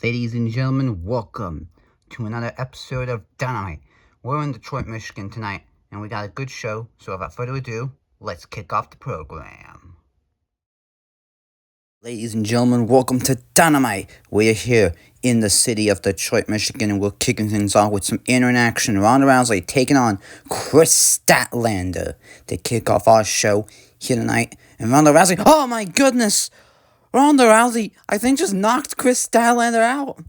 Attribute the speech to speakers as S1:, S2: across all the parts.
S1: Ladies and gentlemen, welcome to another episode of Dynamite. We're in Detroit, Michigan tonight, and we got a good show, so without further ado, let's kick off the program. Ladies and gentlemen, welcome to Dynamite. We're here in the city of Detroit, Michigan, and we're kicking things off with some interaction. Ronda Rousey taking on Chris Statlander to kick off our show here tonight. And Ronda Rousey, oh my goodness! Ronda Rousey, I think, just knocked Chris Statlander out.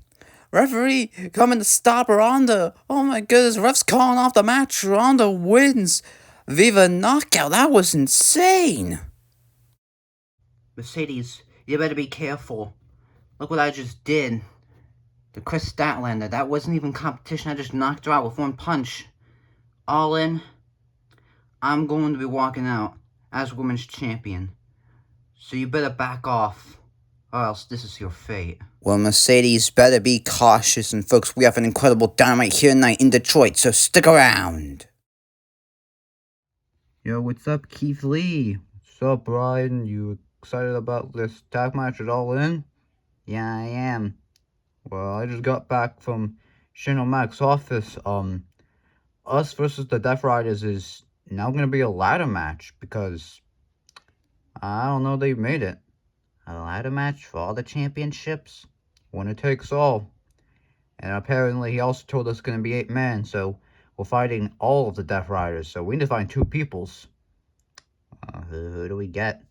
S1: Referee coming to stop Ronda. Oh my goodness, ref's calling off the match. Ronda wins. Viva knockout. That was insane. Mercedes, you better be careful. Look what I just did. The Chris Statlander, that wasn't even competition. I just knocked her out with one punch. All in, I'm going to be walking out as women's champion. So you better back off, or else this is your fate. Well, Mercedes better be cautious, and folks, we have an incredible Dynamite here tonight in Detroit, so stick around. Yo, what's up, Keith Lee? What's up, Brian? You excited about this tag match at All In? Yeah, I am. Well, I just got back from Shane O'Mac's office. Us versus the Death Riders is now gonna be a ladder match, because I don't know, they've made it. A ladder match for all the championships? Winner takes all. And apparently he also told us it's going to be 8 men, so we're fighting all of the Death Riders. So we need to find 2 peoples. Who do we get?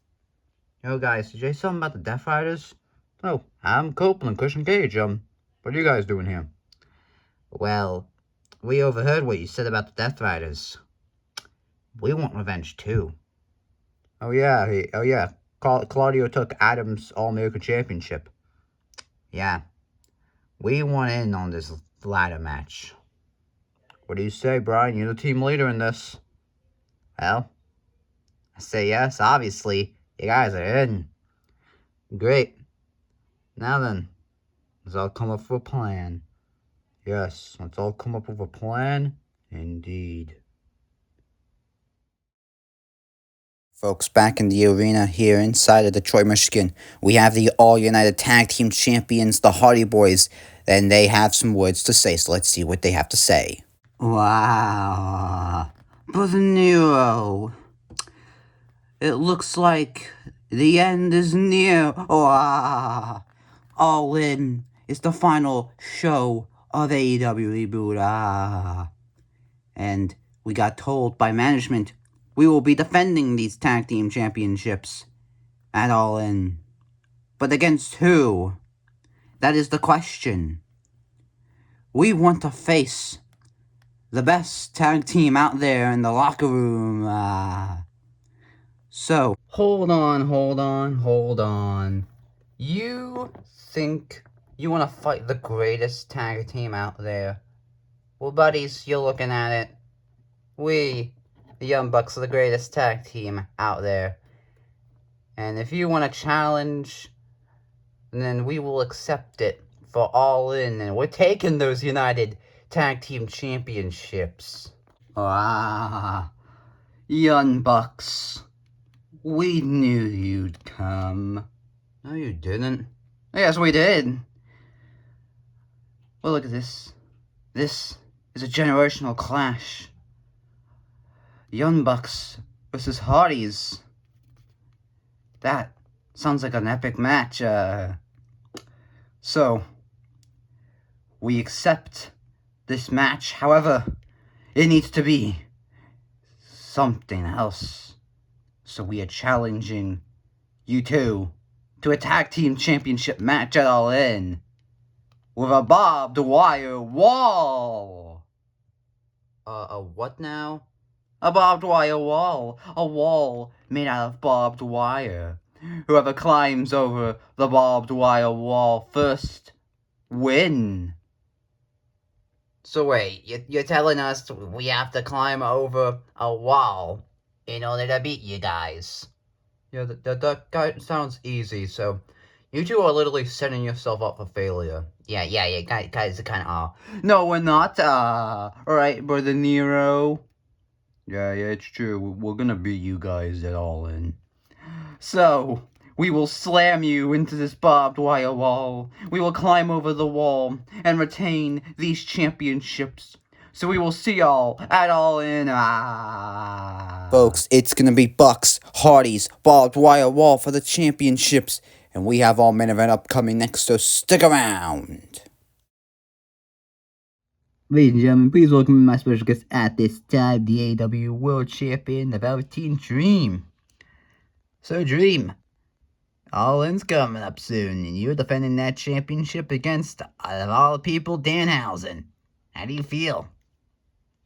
S1: Yo guys, did you say something about the Death Riders? Oh, I'm Copeland, Christian Cage. What are you guys doing here? Well, we overheard what you said about the Death Riders. We want revenge too. Oh yeah. Claudio took Adam's All-American Championship. Yeah. We want in on this ladder match. What do you say, Brian? You're the team leader in this. Well, I say yes, obviously. You guys are in. Great. Now then, let's all come up with a plan. Yes, let's all come up with a plan. Indeed. Folks, back in the arena here inside of Detroit, Michigan, we have the All-United Tag Team Champions, the Hardy Boys, and they have some words to say, so let's see what they have to say. Wow. Brother Nero, it looks like the end is near. Wow. All In is the final show of AEW Reboot. And we got told by management we will be defending these tag team championships at All In. But against who? That is the question. We want to face the best tag team out there in the locker room. So, hold on. You think you want to fight the greatest tag team out there? Well, buddies, you're looking at it. We, the Young Bucks, are the greatest tag team out there. And if you want to challenge, then we will accept it for All In. And we're taking those United Tag Team Championships. Young Bucks. We knew you'd come. No, you didn't. Yes, we did. Well, look at this. This is a generational clash. Young Bucks versus Hardys. That sounds like an epic match. So, we accept this match. However, it needs to be something else. So we are challenging you two to a tag team championship match at All In with a barbed wire wall. A what now? A barbed wire wall. A wall made out of barbed wire. Whoever climbs over the barbed wire wall first win. So wait, you're telling us we have to climb over a wall in order to beat you guys? Yeah, that sounds easy, so you two are literally setting yourself up for failure. Yeah, guys kind of are. No, we're not, alright, Brother Nero. Yeah, it's true. We're gonna beat you guys at All In. So, We will slam you into this barbed wire wall. We will climb over the wall and retain these championships. So we will see y'all at All In.
S2: Folks, it's gonna be Bucks, Hardys, barbed wire wall for the championships. And we have our main event upcoming next, so stick around.
S1: Ladies and gentlemen, please welcome my special guest at this time, the AEW World Champion, the Velveteen Dream. So, Dream, All In's coming up soon, and you're defending that championship against, of all people, Danhausen. How do you feel?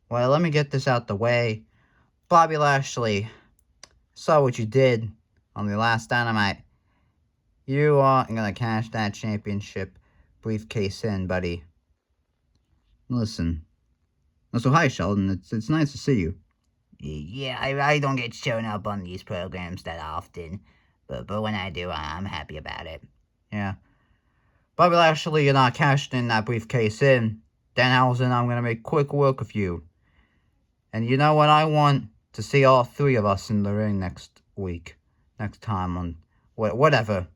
S1: Well, let me get this out the way. Bobby Lashley, saw what you did on the last Dynamite. You aren't gonna cash that championship briefcase in, buddy. Listen. So hi, Sheldon. It's nice to see you. Yeah, I don't get shown up on these programs that often, but when I do, I'm happy about it. Yeah. Bobby Lashley, you're not cashing that briefcase in. Danhausen, I'm gonna make quick work of you. And you know what? I want to see all three of us in the ring next week. Next time on whatever.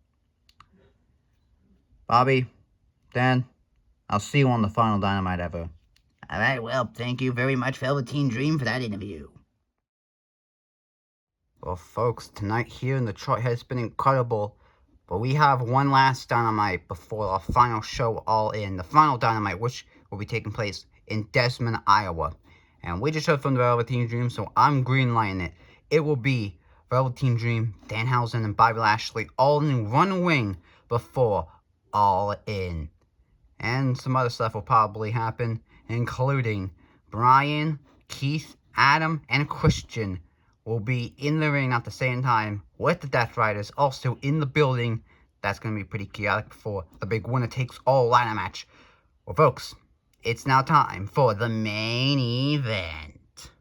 S1: Bobby, Dan, I'll see you on the final Dynamite ever. Alright, well, thank you very much, Velveteen Dream, for that interview. Well, folks, tonight here in Detroit has been incredible, but we have one last Dynamite before our final show, All In. The final Dynamite, which will be taking place in Desmond, Iowa. And we just heard from the Velveteen Dream, so I'm greenlighting it. It will be Velveteen Dream, Danhausen, and Bobby Lashley all in one ring before All In. And some other stuff will probably happen, including Brian, Keith, Adam, and Christian will be in the ring at the same time with the Death Riders also in the building. That's going to be pretty chaotic for the big winner-takes-all ladder match. Well, folks, it's now time for the main event.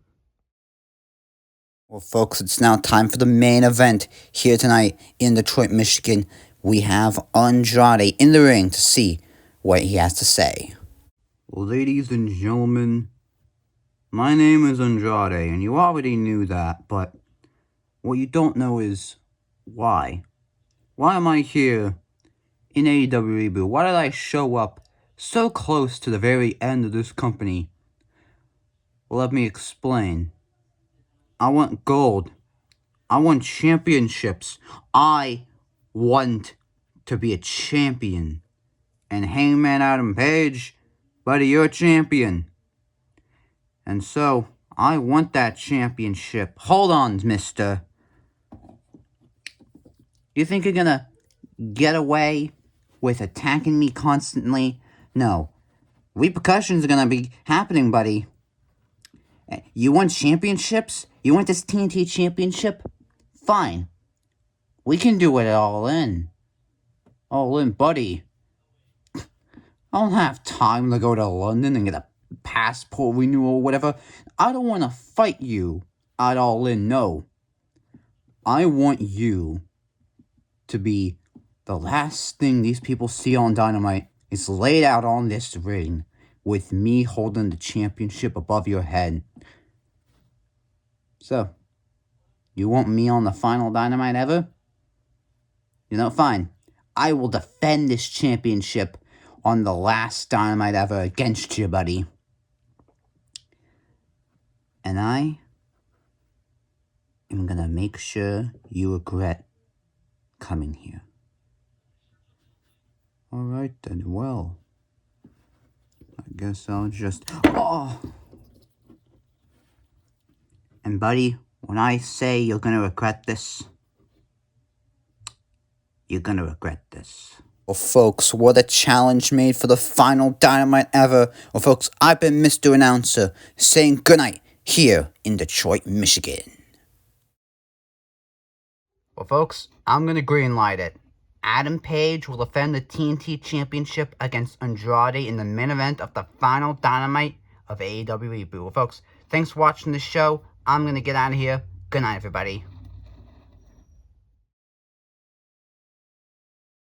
S2: Well, folks, it's now time for the main event here tonight in Detroit, Michigan. We have Andrade in the ring to see what he has to say.
S1: Ladies and gentlemen, my name is Andrade, and you already knew that, but what you don't know is why. Why am I here in AEW Reboot? Why did I show up so close to the very end of this company? Well, let me explain. I want gold. I want championships. I want to be a champion. And Hangman Adam Page, buddy, you're a champion. And so, I want that championship. Hold on, mister. You think you're gonna get away with attacking me constantly? No. Repercussions are gonna be happening, buddy. You want championships? You want this TNT championship? Fine. We can do it all in. All in, buddy. I don't have time to go to London and get a passport renewal or whatever. I don't want to fight you at All In, no. I want you to be the last thing these people see on Dynamite is laid out on this ring with me holding the championship above your head. So, you want me on the final Dynamite ever? You know, fine. I will defend this championship on the last Dynamite ever against you, buddy. And I am gonna make sure you regret coming here. Alright then, well, I guess I'll just... Oh! And buddy, when I say you're gonna regret this, you're gonna regret this.
S2: Well, folks, what a challenge made for the final Dynamite ever. Well, folks, I've been Mr. Announcer saying goodnight here in Detroit, Michigan.
S1: Well, folks, I'm gonna greenlight it. Adam Page will defend the TNT Championship against Andrade in the main event of the final Dynamite of AEW Reboot. Well, folks, thanks for watching the show. I'm gonna get out of here. Good night, everybody.